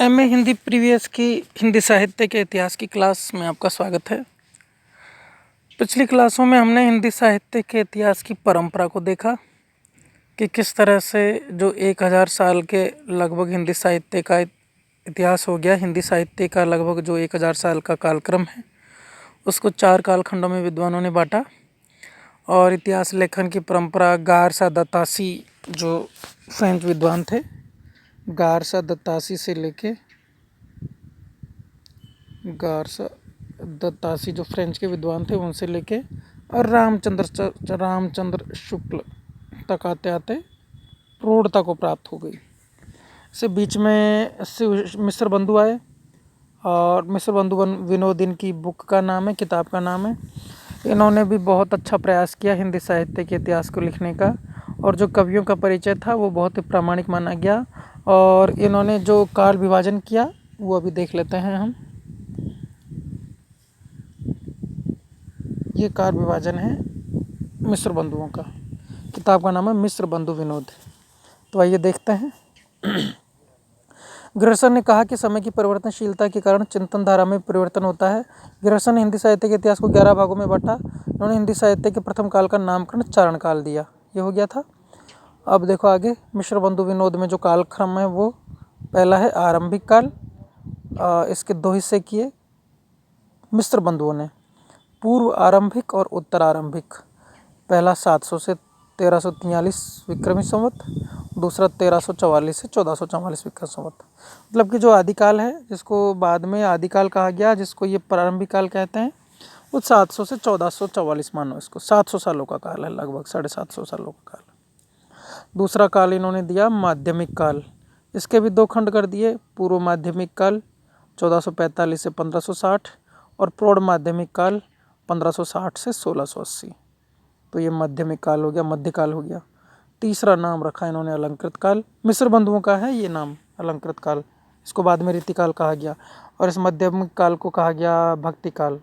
MA Hindi previous की हिंदी साहित्य के इतिहास की क्लास में आपका स्वागत है। पिछली क्लासों में हमने हिंदी साहित्य के इतिहास की परंपरा को देखा कि किस तरह से जो 1000 साल के लगभग हिंदी साहित्य का इतिहास हो गया। हिंदी साहित्य का लगभग जो 1000 साल का कालक्रम है उसको 4 कालखंडों में विद्वानों ने बांटा और इतिहास लेखन की परंपरा गारसा दत्तासी जो फ्रेंच विद्वान थे, गारसा दत्तासी से लेके जो फ्रेंच के विद्वान थे उनसे लेके और रामचंद्र शुक्ल तक आते आते प्रौढ़ता को प्राप्त हो गई। इससे बीच में मिस्र बंधु आए और मिस्र बंधु विनोद इनकी बुक का नाम है, किताब का नाम है। इन्होंने भी बहुत अच्छा प्रयास किया हिंदी साहित्य के इतिहास को लिखने का और जो कवियों का परिचय था वो बहुत ही प्रामाणिक माना गया। और इन्होंने जो काल विभाजन किया वो अभी देख लेते हैं हम। ये काल विभाजन है मिस्र बंधुओं का। किताब का नाम है मिस्र बंधु विनोद। तो आइए देखते हैं। ग्रसन ने कहा कि समय की परिवर्तनशीलता के कारण चिंतन धारा में परिवर्तन होता है। ग्रसन ने हिंदी साहित्य के इतिहास को 11 भागों में बांटा। उन्होंने हिंदी साहित्य के प्रथम काल का नामकरण चारण काल दिया। ये हो गया था। अब देखो आगे मिस्र बंधु विनोद में जो कालक्रम है वो पहला है आरंभिक काल। इसके 2 हिस्से किए मिस्र बंधुओं ने, पूर्व आरंभिक और उत्तर आरंभिक। पहला 700 से 1343 विक्रमी संवत, दूसरा 1344 से 1444 विक्रमी संवत। मतलब कि जो आदिकाल है जिसको बाद में आदिकाल कहा गया, जिसको ये प्रारंभिक काल कहते हैं, वो 700 से 1444 मानो इसको। 700 सालों का काल है, लगभग 750 सालों का काल। दूसरा काल इन्होंने दिया माध्यमिक काल। इसके भी 2 खंड कर दिए, पूर्व माध्यमिक काल 1445 से 1560 और प्रौढ़ माध्यमिक काल 1560 से 1680। तो ये माध्यमिक काल हो गया, मध्यकाल हो गया। तीसरा नाम रखा इन्होंने अलंकृत काल। मिस्र बंधुओं का है ये नाम अलंकृत काल। इसको बाद में रीतिकाल कहा गया और इस माध्यमिक काल को कहा गया भक्ति काल।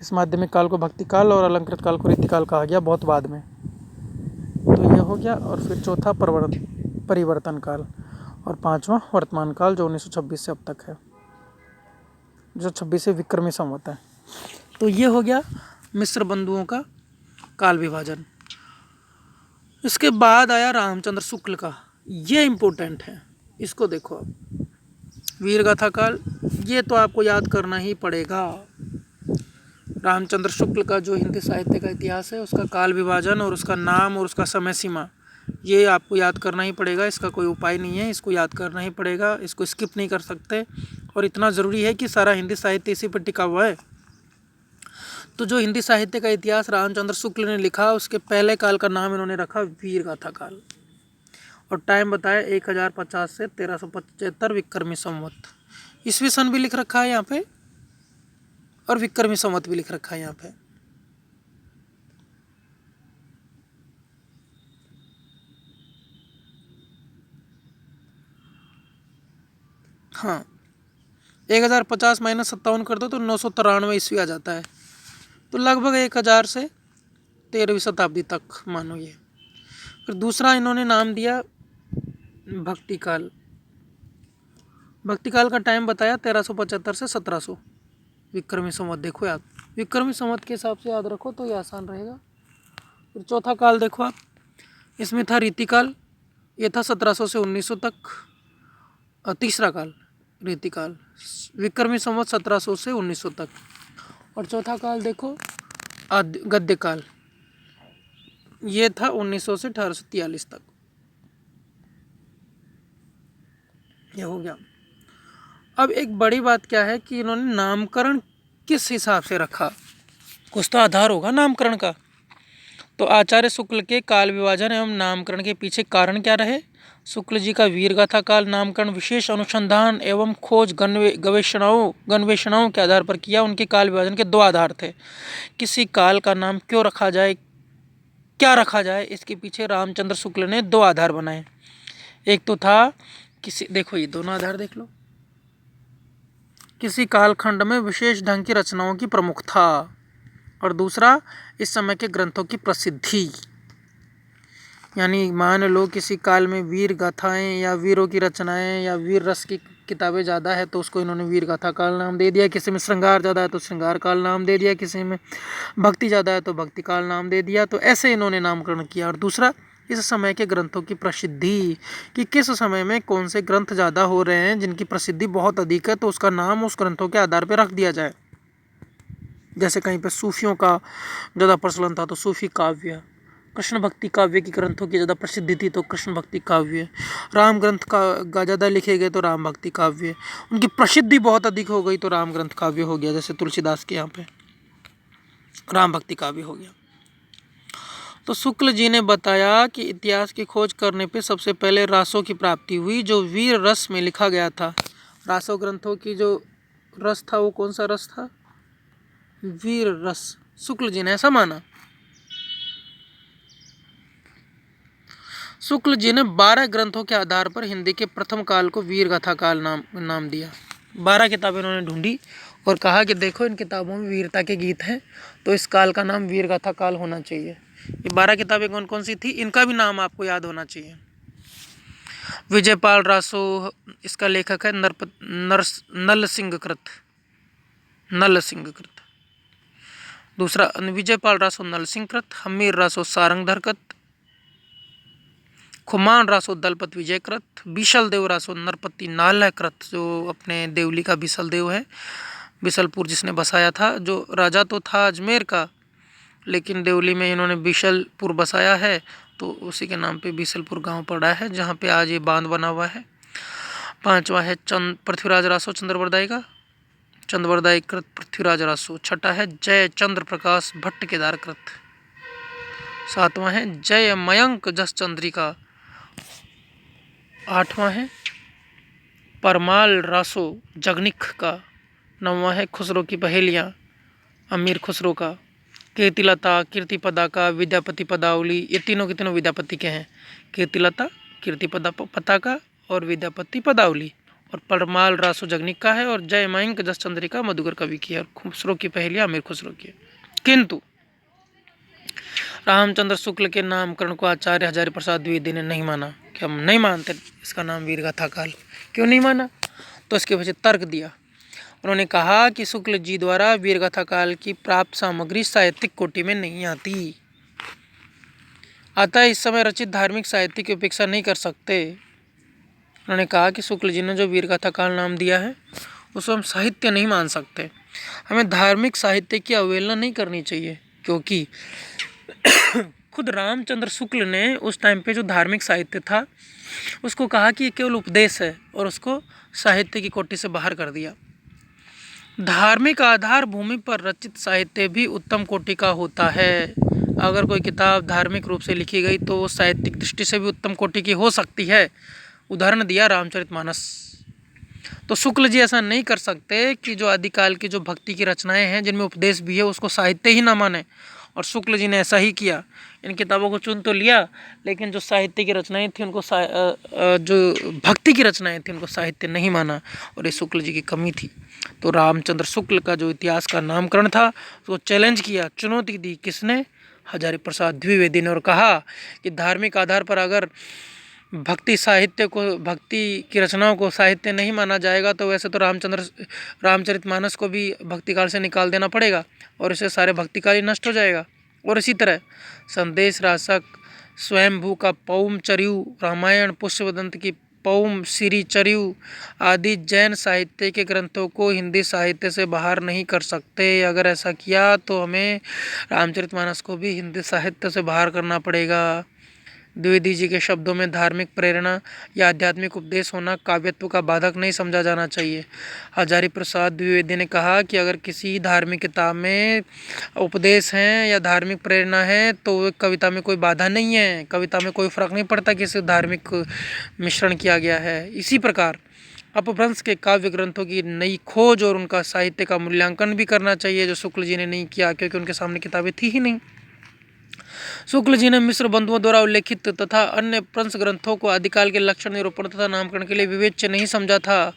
इस माध्यमिक काल को भक्ति काल और अलंकृत काल को रीतिकाल कहा गया बहुत बाद में। तो ये हो गया। और फिर चौथा परिवर्तन काल और 5वां वर्तमान काल जो 1926 से अब तक है, जो 26 विक्रमी संवत है। तो ये हो गया मिस्र बंधुओं का काल विभाजन। इसके बाद आया रामचंद्र शुक्ल का। ये इम्पोर्टेंट है, इसको देखो अब। वीरगाथा काल, ये तो आपको याद करना ही पड़ेगा। रामचंद्र शुक्ल का जो हिंदी साहित्य का इतिहास है उसका काल विभाजन और उसका नाम और उसका समय सीमा, ये आपको याद करना ही पड़ेगा। इसका कोई उपाय नहीं है, इसको याद करना ही पड़ेगा, इसको स्किप नहीं कर सकते। और इतना ज़रूरी है कि सारा हिंदी साहित्य इसी पर टिका हुआ है। तो जो हिंदी साहित्य का इतिहास रामचंद्र शुक्ल ने लिखा उसके पहले काल का नाम इन्होंने रखा वीरगाथा काल और टाइम बताया 1050 से 1375 विक्रमी संवत। ईस्वी सन भी लिख रखा है यहाँ पे और विक्रमी संवत भी लिख रखा है यहाँ पे। हाँ, 1050 माइनस 57 कर दो तो 993 ईस्वी आ जाता है। तो लगभग 1000 से 13वीं शताब्दी तक मानो ये। फिर दूसरा इन्होंने नाम दिया भक्ति काल। भक्ति काल का टाइम बताया 1375 से 1700 विक्रमी संवत। देखो याद, विक्रमी संवत के हिसाब से याद रखो तो ये आसान रहेगा। फिर चौथा काल देखो आप, इसमें था रीतिकाल, ये था 1700 से 1900 तक। तीसरा काल रीतिकाल, विक्रमी संवत 1700 से 1900 तक। और चौथा काल देखो गद्य काल, ये था 1900 से 1843 तक। ये हो गया। अब एक बड़ी बात क्या है कि इन्होंने नामकरण किस हिसाब से रखा, कुछ तो आधार होगा नामकरण का। तो आचार्य शुक्ल के काल विभाजन एवं नामकरण के पीछे कारण क्या रहे? शुक्ल जी का वीरगाथा काल नामकरण विशेष अनुसंधान एवं खोज गवेषणाओं के आधार पर किया। उनके काल विभाजन के 2 आधार थे। किसी काल का नाम क्यों रखा जाए, क्या रखा जाए, इसके पीछे रामचंद्र शुक्ल ने 2 आधार बनाए। एक तो था देखो ये दोनों आधार देख लो, किसी कालखंड में विशेष ढंग की रचनाओं की प्रमुखता और दूसरा इस समय के ग्रंथों की प्रसिद्धि। यानी मान लो किसी काल में वीर गाथाएं या वीरों की रचनाएं या वीर रस की किताबें ज़्यादा है तो उसको इन्होंने वीर गाथा काल नाम दे दिया। किसी में श्रृंगार ज़्यादा है तो श्रृंगार काल नाम दे दिया। किसी में भक्ति ज़्यादा है तो भक्ति काल नाम दे दिया। तो ऐसे इन्होंने नामकरण किया। और दूसरा, इस समय के ग्रंथों की प्रसिद्धि, कि किस समय में कौन से ग्रंथ ज़्यादा हो रहे हैं जिनकी प्रसिद्धि बहुत अधिक है, तो उसका नाम उस ग्रंथों के आधार पर रख दिया जाए। जैसे कहीं पे सूफियों का ज़्यादा प्रचलन था तो सूफी काव्य, कृष्ण भक्ति काव्य की ग्रंथों की ज़्यादा प्रसिद्धि थी तो कृष्ण भक्ति काव्य, राम ग्रंथ का ज़्यादा लिखे गए तो राम भक्ति काव्य, उनकी प्रसिद्धि बहुत अधिक हो गई तो राम ग्रंथ काव्य हो गया। जैसे तुलसीदास के यहाँ पे राम भक्ति काव्य हो गया। तो शुक्ल जी ने बताया कि इतिहास की खोज करने पे सबसे पहले रासों की प्राप्ति हुई जो वीर रस में लिखा गया था। रासों ग्रंथों की जो रस था वो कौन सा रस था? वीर रस। शुक्ल जी ने ऐसा माना। शुक्ल जी ने 12 ग्रंथों के आधार पर हिंदी के प्रथम काल को वीर गाथा काल नाम दिया। 12 किताबें उन्होंने ढूंढी और कहा कि देखो इन किताबों में वीरता के गीत हैं तो इस काल का नाम वीर गाथा काल होना चाहिए। ये 12 किताबें कौन कौन सी थी, इनका भी नाम आपको याद होना चाहिए। विजयपाल रासो इसका लेखक है, नल सिंह कृत। दूसरा, विजयपाल रासो नल सिंह कृत, हमीर रासो सारंगधर कृत, खुमान रासो दलपत विजय कृत, बिशल देव रासो नरपति नाल कृत, जो अपने देवली का बिशल देव है, बिशलपुर जिसने बसाया था। जो राजा तो था अजमेर का, लेकिन देवली में इन्होंने बिशलपुर बसाया है तो उसी के नाम पे बिशलपुर गांव पड़ा है जहाँ पे आज ये बांध बना हुआ है। 5वां है पृथ्वीराज रासो चंद्रवरदाई का, चंद्रवरदाई कृत पृथ्वीराज रासो। 6ठा है जय चंद्र प्रकाश भट्ट केदार कृत। 7वां है जय मयंक जस चंद्रिका। 8वां है परमाल रासो जगनिक का। 9वां है खुसरो की पहेलियाँ, अमीर खुसरो का। कीर्तिलता, कीर्तिपदा का, विद्यापति पदावली, ये तीनों के तीनों विद्यापति के हैं। कीर्तिलता, कीर्तिपदा का और विद्यापति पदावली। और परमाल रासो जगनिक का है और जय मयंक जस चंद्रिका मधुकर कवि की है और खुसरो की पहेलियाँ अमीर खुसरो की है। किंतु रामचंद्र शुक्ल के नामकरण को आचार्य हजारी प्रसाद द्विवेदी ने नहीं माना कि हम नहीं मानते इसका नाम वीर गाथा काल। क्यों नहीं माना? तो इसके वजह तर्क दिया। उन्होंने कहा कि शुक्ल जी द्वारा वीर गाथा काल की प्राप्त सामग्री साहित्यिक कोटि में नहीं आती, अतः इस समय रचित धार्मिक साहित्य की उपेक्षा नहीं कर सकते। उन्होंने कहा कि शुक्ल जी ने जो वीर गाथा काल नाम दिया है उसको हम साहित्य नहीं मान सकते, हमें धार्मिक साहित्य की अवहेलना नहीं करनी चाहिए। क्योंकि खुद रामचंद्र शुक्ल ने उस टाइम पे जो धार्मिक साहित्य था उसको कहा कि ये केवल उपदेश है और उसको साहित्य की कोटि से बाहर कर दिया। धार्मिक आधार भूमि पर रचित साहित्य भी उत्तम कोटि का होता है। अगर कोई किताब धार्मिक रूप से लिखी गई तो वो साहित्यिक दृष्टि से भी उत्तम कोटि की हो सकती है। उदाहरण दिया रामचरितमानस। तो शुक्ल जी ऐसा नहीं कर सकते कि जो आदिकाल की जो भक्ति की रचनाएं हैं जिनमें उपदेश भी है उसको साहित्य ही ना माने, और शुक्ल जी ने ऐसा ही किया। इन किताबों को चुन तो लिया लेकिन जो साहित्य की रचनाएं थी उनको जो भक्ति की रचनाएं थी उनको साहित्य नहीं माना, और ये शुक्ल जी की कमी थी। तो रामचंद्र शुक्ल का जो इतिहास का नामकरण था उसको चैलेंज किया, चुनौती दी। किसने? हजारी प्रसाद द्विवेदी ने। और कहा कि धार्मिक आधार पर अगर भक्ति की रचनाओं को साहित्य नहीं माना जाएगा तो वैसे तो रामचरितमानस को भी भक्तिकाल से निकाल देना पड़ेगा और इससे सारे भक्तिकाल ही नष्ट हो जाएगा। और इसी तरह संदेश रासक, स्वयंभू का पौम चरियु, रामायण, पुष्पदंत की पौम सिरी चरियु आदि जैन साहित्य के ग्रंथों को हिंदी साहित्य से बाहर नहीं कर सकते। अगर ऐसा किया तो हमें रामचरितमानस को भी हिंदी साहित्य से बाहर करना पड़ेगा। द्विवेदी जी के शब्दों में धार्मिक प्रेरणा या आध्यात्मिक उपदेश होना काव्यत्व का बाधक नहीं समझा जाना चाहिए। हजारी प्रसाद द्विवेदी ने कहा कि अगर किसी धार्मिक किताब में उपदेश हैं या धार्मिक प्रेरणा है तो कविता में कोई बाधा नहीं है, कविता में कोई फर्क नहीं पड़ता कि इसे धार्मिक मिश्रण किया गया है। इसी प्रकार अपभ्रंश के काव्य ग्रंथों की नई खोज और उनका साहित्य का मूल्यांकन भी करना चाहिए, जो शुक्ल जी ने नहीं किया क्योंकि उनके सामने किताबें थी ही नहीं। शुक्ल जी ने मिश्र बंधुओं द्वारा उल्लेखित तथा अन्य प्रंस ग्रंथों को आदिकाल के लक्षण निरूपण तथा नामकरण के लिए विवेच्य नहीं समझा था।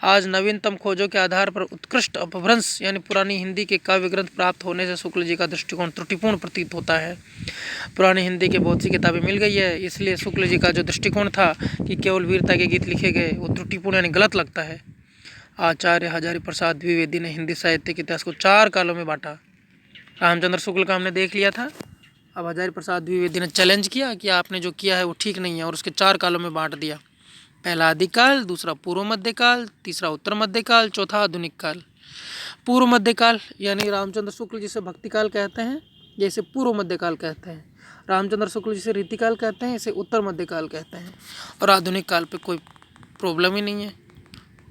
आज नवीनतम खोजों के आधार पर उत्कृष्ट अपभ्रंश यानी पुरानी हिंदी के काव्य ग्रंथ प्राप्त होने से शुक्ल जी का दृष्टिकोण त्रुटिपूर्ण प्रतीत होता है। पुरानी हिंदी के बहुत सी किताबें मिल गई है, इसलिए शुक्ल जी का जो दृष्टिकोण था कि केवल वीरता के गीत लिखे गए वो त्रुटिपूर्ण यानी गलत लगता है। आचार्य हजारी प्रसाद द्विवेदी ने हिंदी साहित्य के इतिहास को 4 कालों में बांटा। रामचंद्र शुक्ल का हमने देख लिया था। अब हजारी प्रसाद द्विवेदी ने चैलेंज किया कि आपने जो किया है वो ठीक नहीं है और उसके 4 कालों में बांट दिया। पहला आदिकाल, दूसरा पूर्व मध्यकाल, तीसरा उत्तर मध्यकाल, चौथा आधुनिक काल। पूर्व मध्यकाल यानी रामचंद्र शुक्ल जिसे भक्ति काल कहते हैं, जैसे पूर्व मध्यकाल कहते हैं। रामचंद्र शुक्ल जिसे रीतिकाल कहते हैं, इसे उत्तर मध्यकाल कहते हैं। और आधुनिक काल पे कोई प्रॉब्लम ही नहीं है,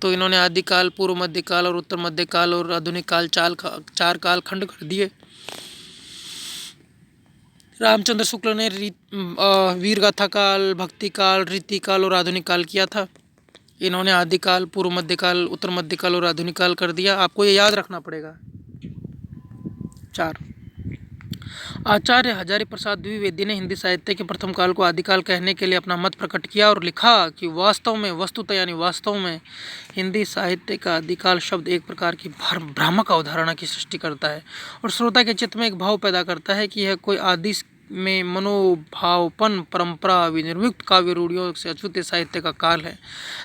तो इन्होंने आदिकाल, पूर्व मध्यकाल और उत्तर मध्यकाल और आधुनिक काल 4 काल खंड कर दिए। रामचंद्र शुक्ल ने वीर गाथा काल, भक्ति काल, रीति काल और आधुनिक काल किया था। इन्होंने आदिकाल, पूर्व मध्यकाल, उत्तर मध्यकाल और आधुनिक काल कर दिया। आपको ये याद रखना पड़ेगा। 4 आचार्य हजारी प्रसाद द्विवेदी ने हिंदी साहित्य के प्रथम काल को आदिकाल कहने के लिए अपना मत प्रकट किया और लिखा कि वास्तव में, वस्तुतः यानी वास्तव में हिंदी साहित्य का आदिकाल शब्द एक प्रकार की भ्रामक अवधारणा की सृष्टि करता है और श्रोता के चित्त में एक भाव पैदा करता है कि यह कोई आदि में मनोभावपन परंपरा विनिर्मुक्त काव्य रूढ़ियों से अछूत साहित्य का काल है।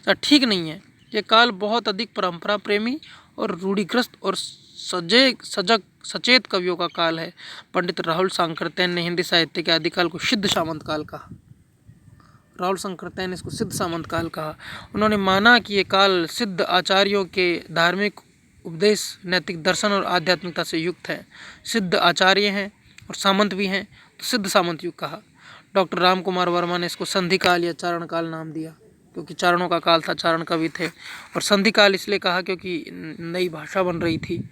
तो ठीक नहीं है। यह काल बहुत अधिक परंपरा प्रेमी और रूढ़िग्रस्त और सचेत कवियों का काल है। पंडित राहुल सांकृत्यायन ने हिंदी साहित्य के आदिकाल को सिद्ध सामंत काल कहा। राहुल सांकृत्यायन ने इसको सिद्ध सामंत काल कहा। उन्होंने माना कि ये काल सिद्ध आचार्यों के धार्मिक उपदेश, नैतिक दर्शन और आध्यात्मिकता से युक्त है। सिद्ध आचार्य हैं और सामंत भी हैं, तो सिद्ध सामंत युग कहा। डॉक्टर राम कुमार वर्मा ने इसको संधि काल या चारण काल नाम दिया, क्योंकि चारणों का काल था, चारण कवि थे। और संधि काल इसलिए कहा क्योंकि नई भाषा बन रही थी।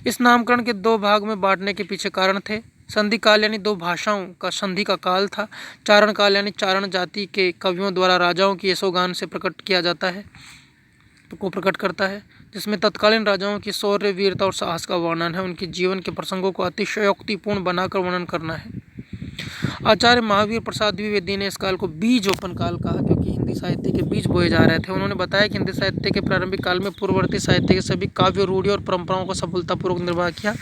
इस नामकरण के 2 भाग में बांटने के पीछे कारण थे। संधि काल यानी 2 भाषाओं का संधि का काल था। चारण काल यानी चारण जाति के कवियों द्वारा राजाओं की यशोगान से प्रकट किया जाता है, तो को प्रकट करता है, जिसमें तत्कालीन राजाओं की शौर्य, वीरता और साहस का वर्णन है। उनके जीवन के प्रसंगों को अतिशयोक्तिपूर्ण बनाकर वर्णन करना है। आचार्य महावीर प्रसाद द्विवेदी ने इस काल को बीजोपन काल कहा, क्योंकि हिंदी साहित्य के बीज बोए जा रहे थे। उन्होंने बताया कि हिंदी साहित्य के प्रारंभिक काल में पूर्ववर्ती साहित्य के सभी काव्य, रूढ़ि और परंपराओं का सफलतापूर्वक निर्वाह किया।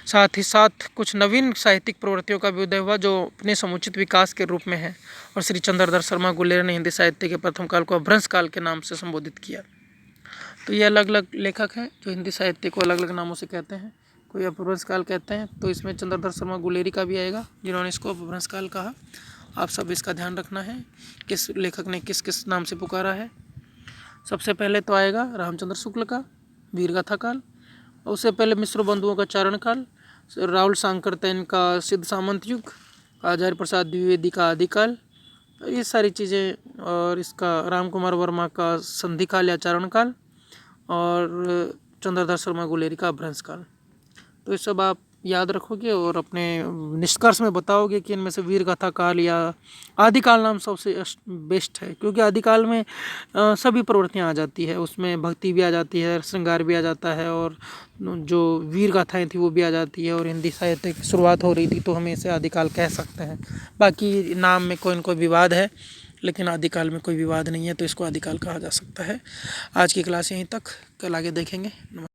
साथ ही साथ कुछ नवीन साहित्यिक प्रवृत्तियों का भी उदय हुआ जो अपने समुचित विकास के रूप में है। और श्री चंद्रधर शर्मा गुलेर ने हिंदी साहित्य के प्रथम काल को अपभ्रंश काल के नाम से संबोधित किया। तो ये अलग अलग लेखक हैं जो हिंदी साहित्य को अलग अलग नामों से कहते हैं। कोई अपभ्रंश काल कहते हैं, तो इसमें चंद्रधर शर्मा गुलेरी का भी आएगा जिन्होंने इसको अपभ्रंश काल कहा। आप सब इसका ध्यान रखना है, किस लेखक ने किस किस नाम से पुकारा है। सबसे पहले तो आएगा रामचंद्र शुक्ल का वीरगाथा काल, उससे पहले मिश्र बंधुओं का चारण काल, राहुल सांकृत्यायन का सिद्ध सामंत युग, आचार्य प्रसाद द्विवेदी का आदिकाल, ये सारी चीज़ें। और इसका राम कुमार वर्मा का संधि काल या चारण काल और चंद्रधर शर्मा गुलेरी का अपभ्रंश काल। तो ये सब आप याद रखोगे और अपने निष्कर्ष में बताओगे कि इनमें से वीरगाथा काल या आदिकाल नाम सबसे बेस्ट है, क्योंकि आदिकाल में सभी प्रवृत्तियाँ आ जाती है। उसमें भक्ति भी आ जाती है, श्रृंगार भी आ जाता है और जो वीर गाथाएँ थी वो भी आ जाती है। और हिंदी साहित्य की शुरुआत हो रही थी, तो हम इसे आदिकाल कह सकते हैं। बाकी नाम में कोई न कोई विवाद है, लेकिन आदिकाल में कोई विवाद नहीं है, तो इसको आदिकाल कहा जा सकता है। आज की क्लास यहीं तक, कल आगे देखेंगे। नमस्कार।